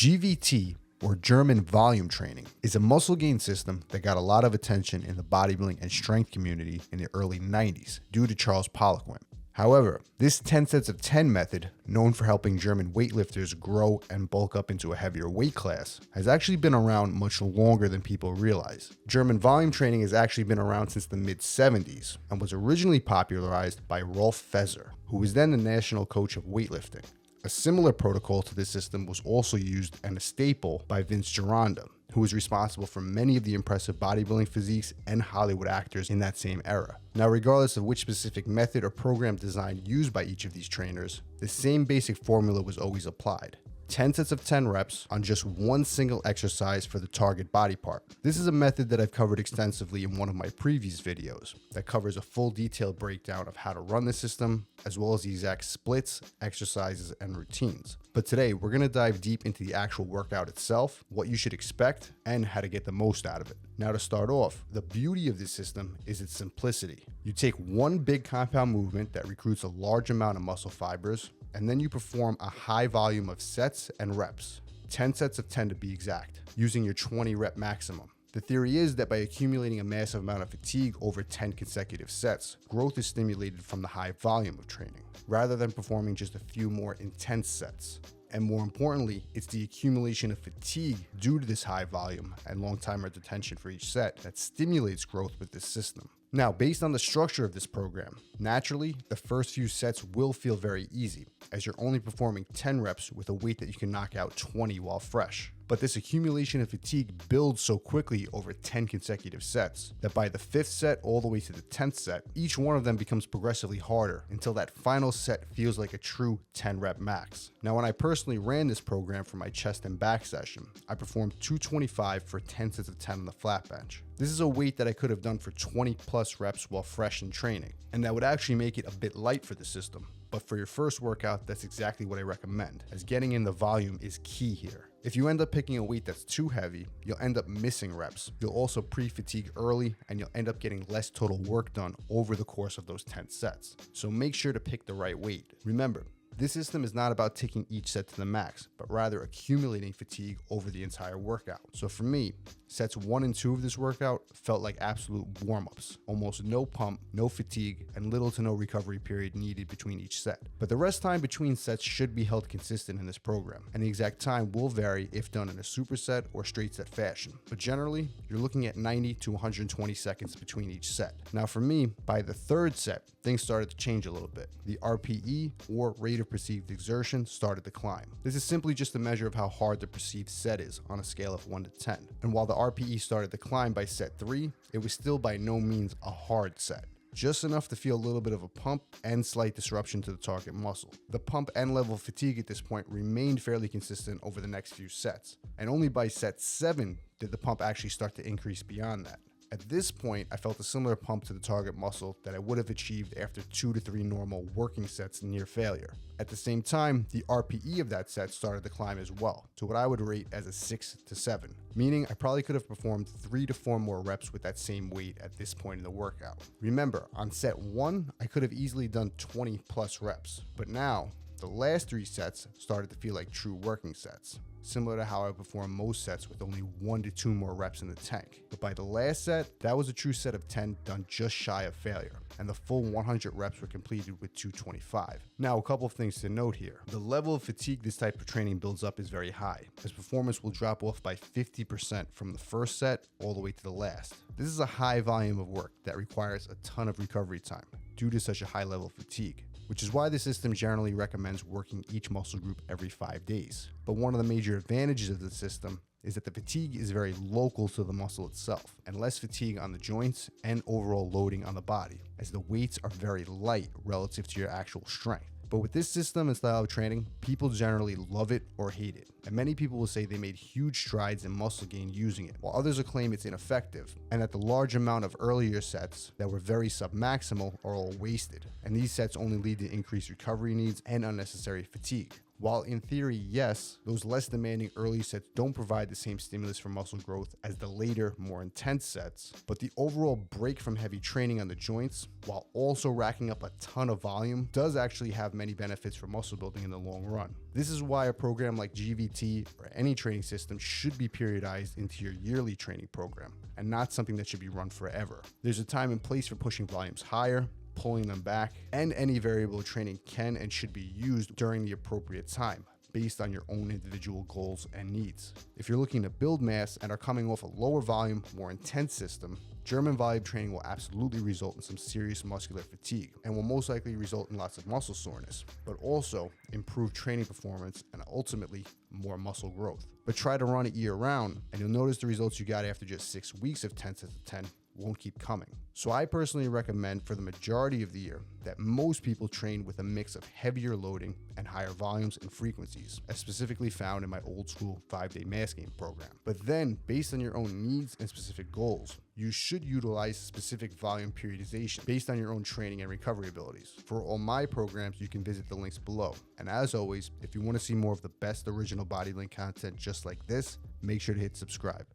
GVT, or German volume training, is a muscle gain system that got a lot of attention in the bodybuilding and strength community in the early 90s due to Charles Poliquin. However, this 10 sets of 10 method, known for helping German weightlifters grow and bulk up into a heavier weight class, has actually been around much longer than people realize. German volume training has actually been around since the mid-70s and was originally popularized by Rolf Fezzer, who was then the national coach of weightlifting. A similar protocol to this system was also used and a staple by Vince Gironda, who was responsible for many of the impressive bodybuilding physiques and Hollywood actors in that same era. Now, regardless of which specific method or program design used by each of these trainers, the same basic formula was always applied. 10 sets of 10 reps on just one single exercise for the target body part. This is a method that I've covered extensively in one of my previous videos that covers a full detailed breakdown of how to run the system, as well as the exact splits, exercises, and routines. But today, we're going to dive deep into the actual workout itself, what you should expect, and how to get the most out of it. Now, to start off, the beauty of this system is its simplicity. You take one big compound movement that recruits a large amount of muscle fibers, and then you perform a high volume of sets and reps, 10 sets of 10 to be exact, using your 20 rep maximum. The theory is that by accumulating a massive amount of fatigue over 10 consecutive sets, growth is stimulated from the high volume of training, rather than performing just a few more intense sets. And more importantly, it's the accumulation of fatigue due to this high volume and long time retention for each set that stimulates growth with this system. Now, based on the structure of this program, naturally, the first few sets will feel very easy, as you're only performing 10 reps with a weight that you can knock out 20 while fresh. But this accumulation of fatigue builds so quickly over 10 consecutive sets that by the 5th set all the way to the 10th set, each one of them becomes progressively harder until that final set feels like a true 10 rep max. Now, when I personally ran this program for my chest and back session, I performed 225 for 10 sets of 10 on the flat bench. This is a weight that I could have done for 20 plus reps while fresh in training, and that would actually make it a bit light for the system. But for your first workout, that's exactly what I recommend, as getting in the volume is key here. If you end up picking a weight that's too heavy, you'll end up missing reps. You'll also pre-fatigue early, and you'll end up getting less total work done over the course of those 10 sets. So make sure to pick the right weight. Remember, this system is not about taking each set to the max, but rather accumulating fatigue over the entire workout. So for me, sets 1 and 2 of this workout felt like absolute warm-ups. Almost no pump, no fatigue, and little to no recovery period needed between each set. But the rest time between sets should be held consistent in this program, and the exact time will vary if done in a superset or straight set fashion. But generally, you're looking at 90 to 120 seconds between each set. Now for me, by the 3rd set, things started to change a little bit. The RPE, or rate of perceived exertion, started to climb. This is simply just a measure of how hard the perceived set is on a scale of 1 to 10. And while the RPE started to climb by set 3, it was still by no means a hard set. Just enough to feel a little bit of a pump and slight disruption to the target muscle. The pump and level of fatigue at this point remained fairly consistent over the next few sets, and only by set 7 did the pump actually start to increase beyond that. At this point, I felt a similar pump to the target muscle that I would have achieved after 2 to 3 normal working sets near failure. At the same time, the RPE of that set started to climb as well, to what I would rate as a 6 to 7, meaning I probably could have performed 3 to 4 more reps with that same weight at this point in the workout. Remember, on set 1, I could have easily done 20 plus reps, but now, the last 3 sets started to feel like true working sets, similar to how I perform most sets with only 1 to 2 more reps in the tank. But by the last set, that was a true set of 10 done just shy of failure, and the full 100 reps were completed with 225. Now, a couple of things to note here. The level of fatigue this type of training builds up is very high, as performance will drop off by 50% from the first set all the way to the last. This is a high volume of work that requires a ton of recovery time due to such a high level of fatigue, which is why the system generally recommends working each muscle group every 5 days. But one of the major advantages of the system is that the fatigue is very local to the muscle itself, and less fatigue on the joints and overall loading on the body, as the weights are very light relative to your actual strength. But with this system and style of training, people generally love it or hate it, and many people will say they made huge strides in muscle gain using it, while others will claim it's ineffective, and that the large amount of earlier sets that were very submaximal are all wasted, and these sets only lead to increased recovery needs and unnecessary fatigue. While in theory, yes, those less demanding early sets don't provide the same stimulus for muscle growth as the later, more intense sets, but the overall break from heavy training on the joints, while also racking up a ton of volume, does actually have many benefits for muscle building in the long run. This is why a program like GVT or any training system should be periodized into your yearly training program, and not something that should be run forever. There's a time and place for pushing volumes higher, pulling them back, and any variable training can and should be used during the appropriate time, based on your own individual goals and needs. If you're looking to build mass and are coming off a lower volume, more intense system, German volume training will absolutely result in some serious muscular fatigue and will most likely result in lots of muscle soreness, but also improved training performance and ultimately more muscle growth. But try to run it year round and you'll notice the results you got after just 6 weeks of 10 sets of 10 won't keep coming. So I personally recommend for the majority of the year that most people train with a mix of heavier loading and higher volumes and frequencies, as specifically found in my old school 5-day mass gain program. But then, based on your own needs and specific goals, you should utilize specific volume periodization based on your own training and recovery abilities. For all my programs, you can visit the links below. And as always, if you want to see more of the best original bodybuilding content just like this, make sure to hit subscribe.